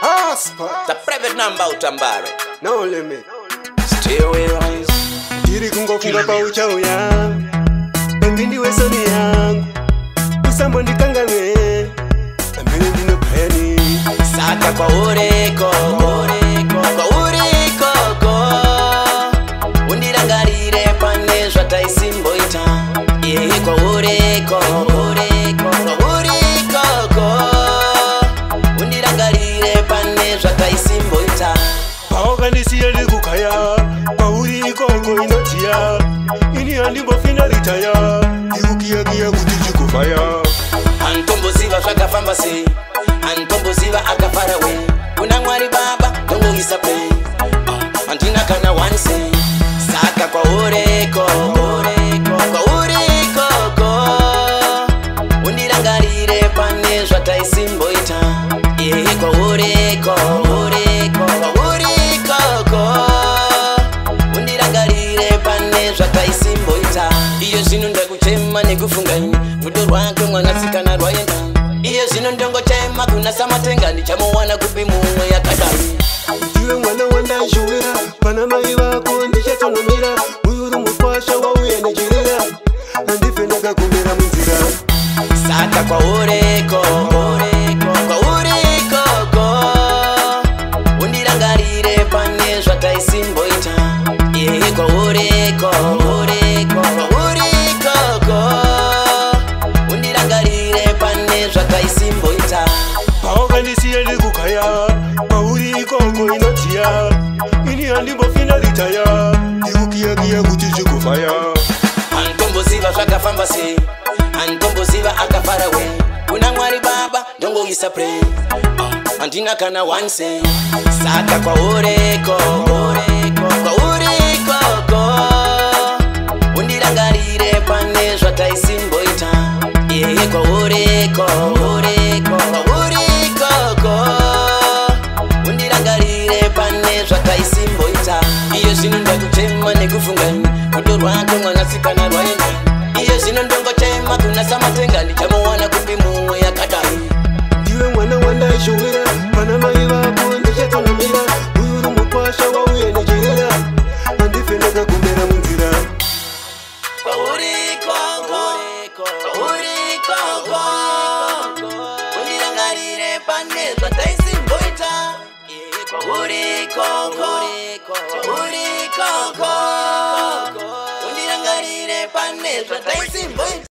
The private number utambare. No limit. Stay away rise. Tiri kungofunga pa uchao ya Pembindi wesoni yangu Usambo ndikangame Amene ndino peni Saka kwa ureko Kwa ureko Undirangarire panezwa taisimbo ita Yehe kwa ureko Kwa ureko Undirangarire panezwa taisimbo ita Paoka nisiya likukaya Pauriko inotia Ini andimbo fina ritaya Iukia kia kutiji kufaya Antombo ziva shaka fambasi Antombo ziva akafara we Kuna mwari baba tongo isape Antina kana wansi Saka kwa ureko Kwa ureko Undirangarire panezwa taisimbo ita Yehe kwa ureko Undirangarire panezwa taisimbo ita Iyo zinu ndakuchema nekufungaini Vudo rwake mwanasikana rwaenda Iyo zinu ndongo chema kuna samatenga Ndichamuwana kupi mumwe ya kadari Ndiwe mwana wanda juwira Panama iwako ndishatonomira Uyuru mufasha wa uye nejirira Andife naga kumira mzira Saka kwa ureko Undirangarire panezwa taisimbo ita Yehe kwa ureko Undirangarire panezwa taisimbo ita Paoka nisiya likukaya Pauriko inotia Ini andimbo fina ritaya Iukia kia kutiji kufaya Antombo ziva shaka fambasi Antombo ziva akafara we Kuna mwari baba dongo isapre Antina kana wanse Saka kwa ureko Undirangarire panezwa taisimbo ita Yehe kwa ureko Undirangarire panezwa taisimbo ita Iyo zinu ndakuchema nekufungani Vudo rwake mwanasikana rwaenda Iyo zinu ndongo chema kuna samatenga Ndichamuwana kupi mumwe ya kadari Ndiwe mwana wanda juwira Panama iwako ndishatonomira Uyuru mufasha wa uye nejirira Andife naga kumira mzira Kwa ureko Undirangarire panezwa taisimbo ita Kwa ureko Undirangarire panezwa taisimbo ita